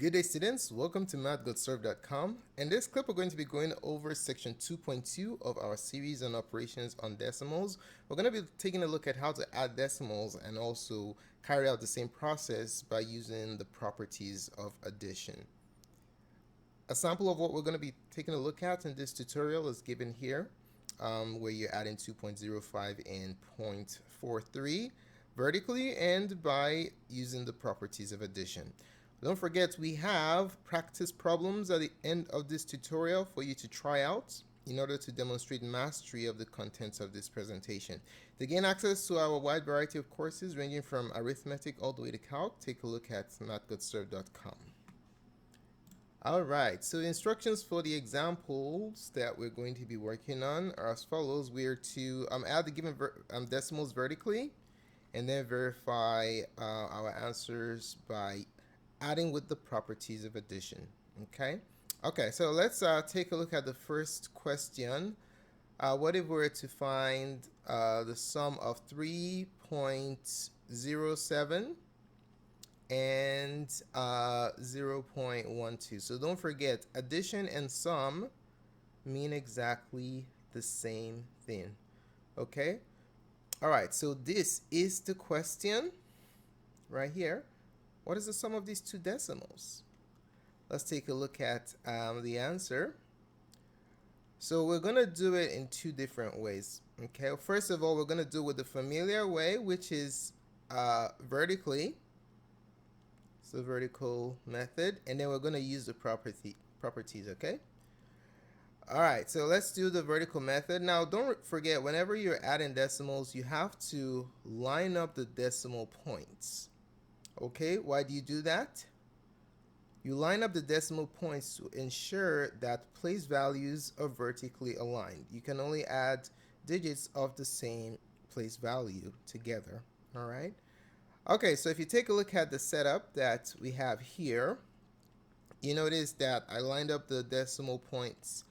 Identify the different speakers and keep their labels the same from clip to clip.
Speaker 1: Good day, students. Welcome to Mathgotserved.com. In this clip, we're going to be going over section 2.2 of our series on operations on decimals. We're going to be taking a look at how to add decimals and also carry out the same process by using the properties of addition. A sample of what we're going to be taking a look at in this tutorial is given here, where you're adding 2.05 and 0.43 vertically and by using the properties of addition. Don't forget, we have practice problems at the end of this tutorial for you to try out in order to demonstrate mastery of the contents of this presentation. To gain access to our wide variety of courses ranging from arithmetic all the way to calc, take a look at mathgotserved.com. Alright, so the instructions for the examples that we're going to be working on are as follows. We're to add the given decimals vertically and then verify our answers by adding with the properties of addition. Okay, so let's take a look at the first question. What if we were to find the sum of 3.07 and 0.12? So don't forget, addition and sum mean exactly the same thing. Okay, all right, so this is the question right here. What is the sum of these two decimals? Let's take a look at the answer. So we're going to do it in two different ways. Okay, first of all, we're going to do it with the familiar way, which is vertically. So vertical method, and then we're going to use the properties, okay? All right, so let's do the vertical method. Now, don't forget, whenever you're adding decimals, you have to line up the decimal points. Okay, why do you do that? You line up the decimal points to ensure that place values are vertically aligned. You can only add digits of the same place value together. All right. Okay, so if you take a look at the setup that we have here, you notice that I lined up the decimal points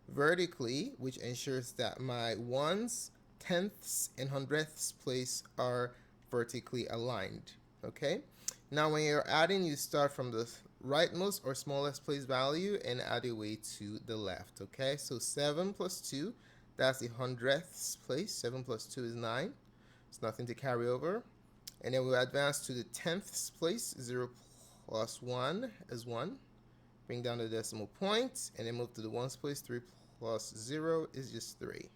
Speaker 1: vertically, which ensures that my ones, tenths, and hundredths place are vertically aligned. Okay. Now when you're adding, you start from the rightmost or smallest place value and add your way to the left. Okay, so 7 plus 2, that's the hundredths place. 7 plus 2 is 9. It's nothing to carry over. And then we'll advance to the tenths place. 0 plus 1 is 1. Bring down the decimal point and then move to the ones place. 3 plus 0 is just 3.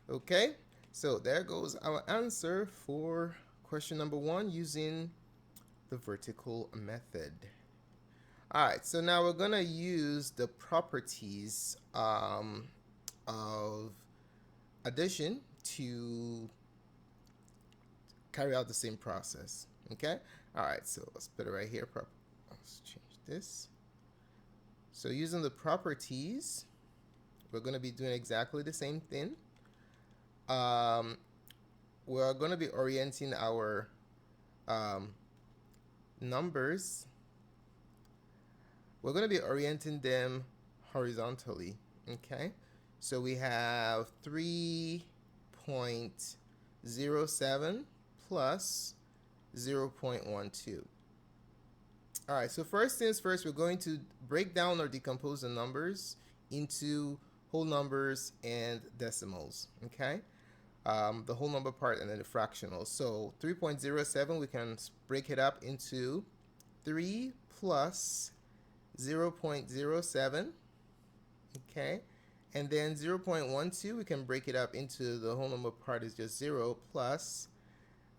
Speaker 1: Okay, so there goes our answer for question number 1 using the vertical method. All right, so now we're going to use the properties of addition to carry out the same process. Okay, all right, so let's put it right here. Let's change this. So using the properties, we're going to be doing exactly the same thing. We're going to be orienting our numbers. We're going to be orienting them horizontally. Okay, so we have 3.07 plus 0.12. All right, so first things first, we're going to break down or decompose the numbers into whole numbers and decimals. Okay, the whole number part and then the fractional. So 3.07, we can break it up into 3 plus 0.07. Okay, and then 0.12, we can break it up into the whole number part is just 0 plus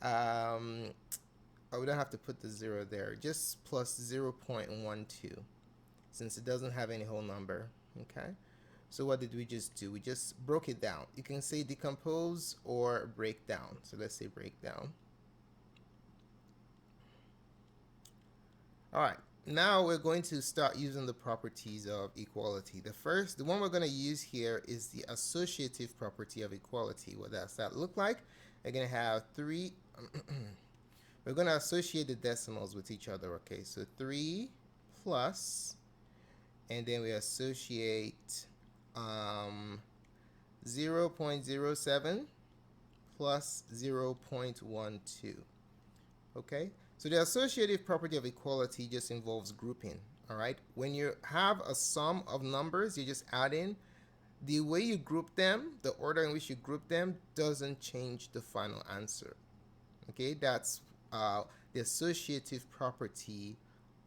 Speaker 1: we don't have to put the 0 there, just plus 0.12 since it doesn't have any whole number. Okay, so what did we just do? We just broke it down. You can say decompose or break down. So let's say break down. All right, now we're going to start using the properties of equality. The one we're going to use here is the associative property of equality. What does that look like? We're going to have three we're going to associate the decimals with each other. Okay, so 3 plus, and then we associate 0.07 plus 0.12. Okay, So the associative property of equality just involves grouping. All right. When you have a sum of numbers, you just add in. The way you group them, the order in which you group them, doesn't change the final answer. Okay, that's the associative property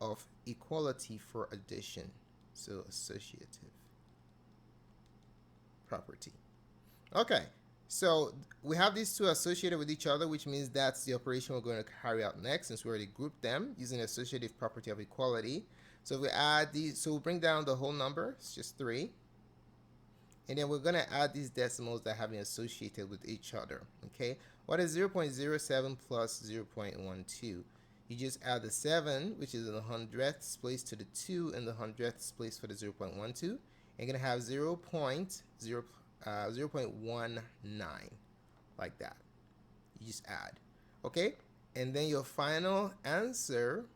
Speaker 1: of equality for addition. So associative property. Okay, so we have these two associated with each other, which means that's the operation we're going to carry out next, since we already grouped them using the associative property of equality. So if we add these, so we'll bring down the whole number, it's just 3. And then we're going to add these decimals that have been associated with each other. Okay, what is 0.07 plus 0.12? You just add the 7, which is in the hundredths place, to the 2 in the hundredths place for the 0.12. And you're going to have 0.19, like that. You just add. Okay, and then your final answer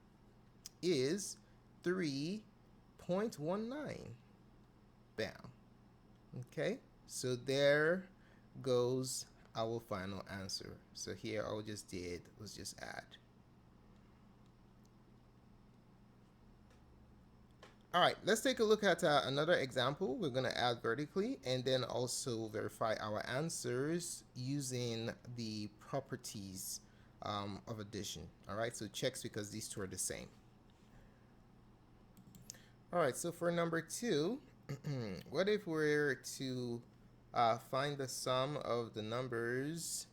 Speaker 1: is 3.19. Bam. Okay, so there goes our final answer. So here all we just did was just add. All right, let's take a look at another example. We're going to add vertically and then also verify our answers using the properties of addition. All right, so checks because these two are the same. All right, so for number 2, what if we're to find the sum of the numbers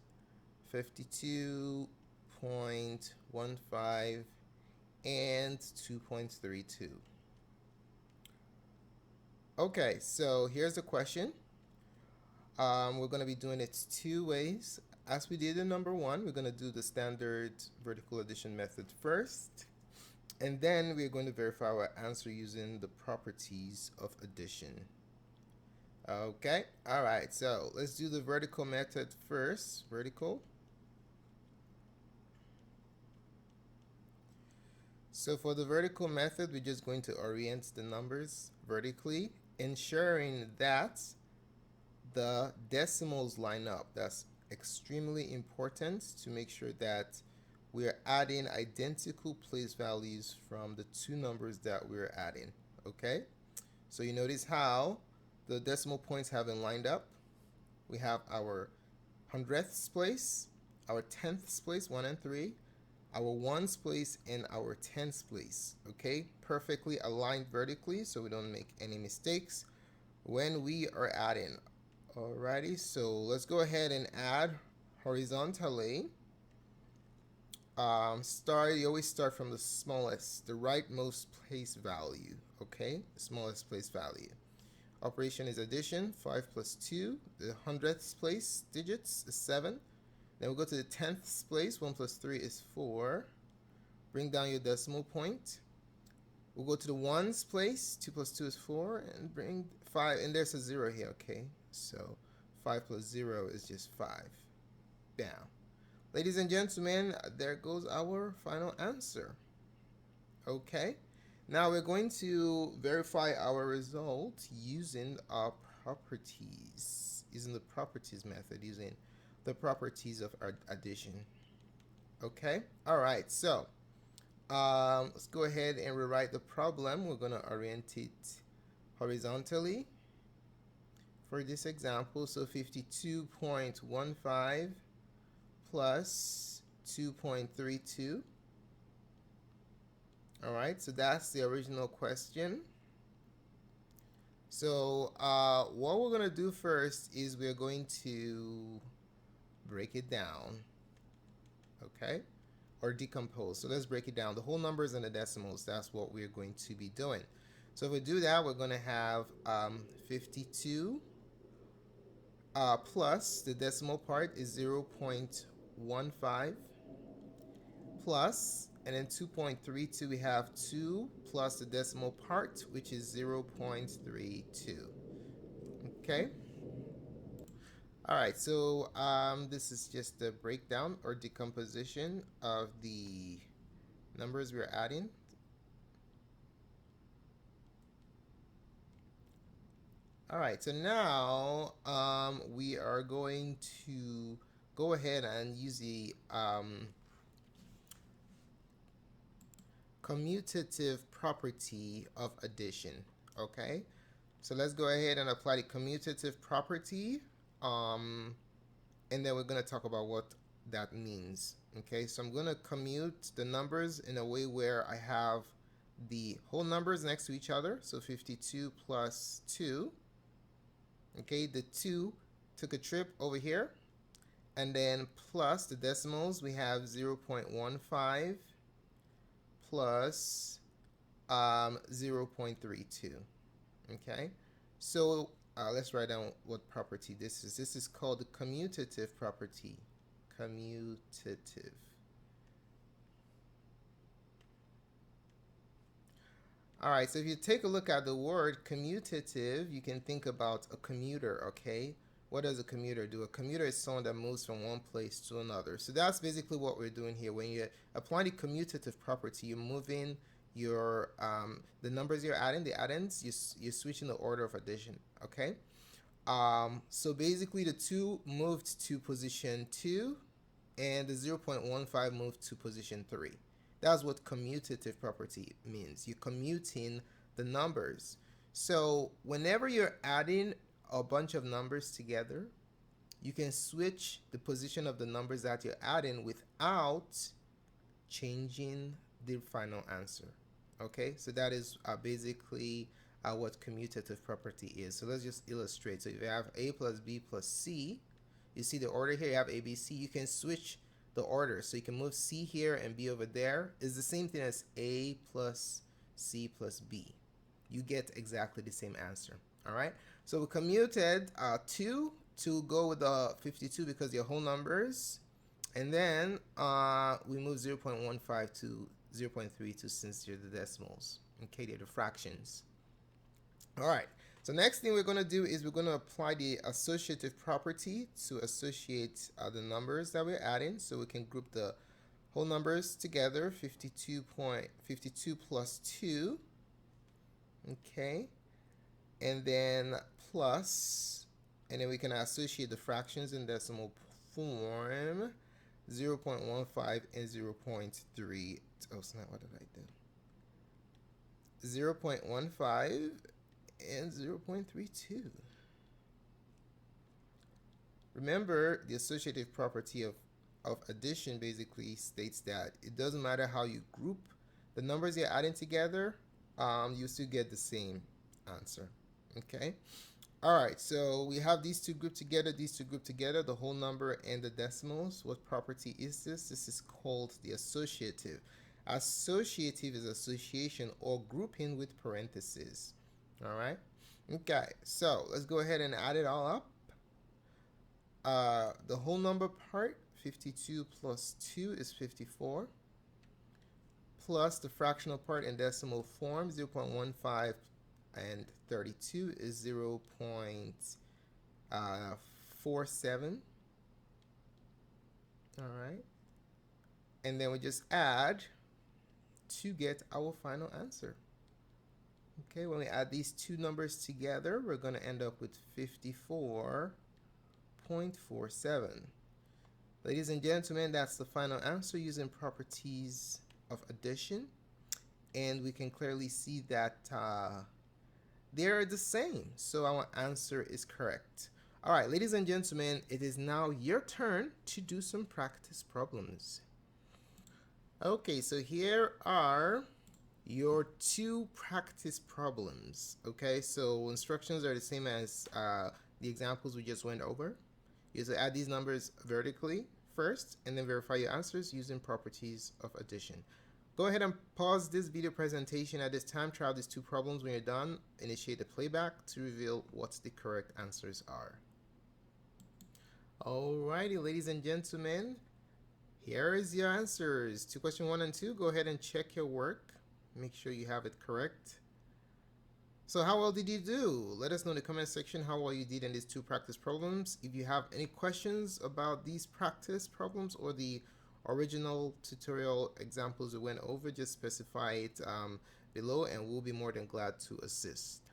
Speaker 1: 52.15 and 2.32? Okay, so here's the question. We're going to be doing it 2 ways. As we did in number 1, we're going to do the standard vertical addition method first. And then we're going to verify our answer using the properties of addition. Okay, all right, so let's do the vertical method first. Vertical. So for the vertical method, we're just going to orient the numbers vertically, ensuring that the decimals line up. That's extremely important to make sure that we're adding identical place values from the 2 numbers that we're adding. Okay, so you notice how the decimal points have been lined up. We have our hundredths place, our tenths place, 1 and 3, our ones place, and our tenths place. Okay, perfectly aligned vertically so we don't make any mistakes when we are adding. Alrighty, so let's go ahead and add horizontally. You always start from the smallest, the rightmost place value. Okay, the smallest place value. Operation is addition. 5 plus 2. The hundredths place digits is 7. Then we'll go to the tenths place. 1 plus 3 is 4. Bring down your decimal point. We'll go to the ones place. 2 plus 2 is 4. And bring 5. And there's a 0 here. Okay, so 5 plus 0 is just 5. Bam. Ladies and gentlemen, there goes our final answer. Okay, now we're going to verify our result using our properties, using the properties method, using the properties of our addition. Okay, all right, so let's go ahead and rewrite the problem. We're going to orient it horizontally for this example. So 52.15 plus 2.32. All right, so that's the original question. So what we're going to do first is we're going to break it down, okay, or decompose. So let's break it down. The whole numbers and the decimals, that's what we're going to be doing. So if we do that, we're going to have 52 plus the decimal part is 0.15 plus, and then 2.32 we have 2 plus the decimal part, which is 0.32. Okay, all right, so this is just the breakdown or decomposition of the numbers we're adding. All right, so now we are going to go ahead and use the commutative property of addition. Okay, so let's go ahead and apply the commutative property, and then we're going to talk about what that means. Okay, so I'm going to commute the numbers in a way where I have the whole numbers next to each other. So 52 plus 2. Okay, the 2 took a trip over here, and then plus the decimals, we have 0.15 plus 0.32. Okay, so let's write down what property this is. This is called the commutative property. Commutative. All right, so if you take a look at the word commutative, you can think about a commuter, okay? What does a commuter do? A commuter is someone that moves from one place to another. So that's basically what we're doing here. When you apply the commutative property, you're moving your the numbers you're adding, the add-ins, you're switching the order of addition, okay? So basically the 2 moved to position 2 and the 0.15 moved to position 3. That's what commutative property means. You're commuting the numbers. So whenever you're adding a bunch of numbers together, you can switch the position of the numbers that you're adding without changing the final answer. Okay, so that is basically what commutative property is. So let's just illustrate. So if you have a plus b plus c, you see the order here, you have a, b, c, you can switch the order. So you can move c here and b over there. It's the same thing as a plus c plus b. You get exactly the same answer. All right, so we commuted 2 to go with the 52 because they're whole numbers, and then we move 0.15 to 0.32 since they're the decimals. Okay, they're the fractions. All right, so next thing we're going to do is we're going to apply the associative property to associate the numbers that we're adding, so we can group the whole numbers together. 52 plus 2. Okay, and then plus, and then we can associate the fractions in decimal form. 0.15 and 0.3. Oh, snap, what did I do? 0.15 and 0.32. Remember, the associative property of addition basically states that it doesn't matter how you group the numbers you're adding together, you still get the same answer. Okay, all right, so we have these two grouped together, the whole number and the decimals. What property is this? This is called the associative. Associative is association or grouping with parentheses. All right, okay, so let's go ahead and add it all up. The whole number part, 52 plus 2 is 54, plus the fractional part in decimal form, 0.15 and 32 is 0.47. All right, and then we just add to get our final answer. Okay, when we add these two numbers together, we're going to end up with 54.47. Ladies and gentlemen, that's the final answer using properties of addition, and we can clearly see that they're the same, so our answer is correct. All right, ladies and gentlemen, it is now your turn to do some practice problems. Okay, so here are your 2 practice problems. Okay, so instructions are the same as the examples we just went over. You have to add these numbers vertically first and then verify your answers using properties of addition. Go ahead and pause this video presentation at this time. Try out these 2 problems. When you're done, initiate the playback to reveal what the correct answers are. Alrighty, ladies and gentlemen, here is your answers to question 1 and 2. Go ahead and check your work. Make sure you have it correct. So how well did you do? Let us know in the comment section how well you did in these 2 practice problems. If you have any questions about these practice problems or the original tutorial examples we went over, just specify it below and we'll be more than glad to assist.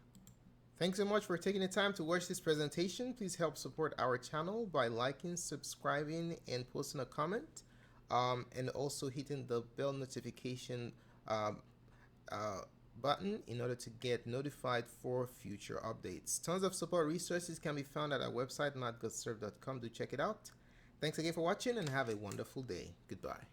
Speaker 1: Thanks so much for taking the time to watch this presentation. Please help support our channel by liking, subscribing, and posting a comment, and also hitting the bell notification button in order to get notified for future updates. Tons of support resources can be found at our website, mathgotserved.com. Do check it out. Thanks again for watching and have a wonderful day. Goodbye.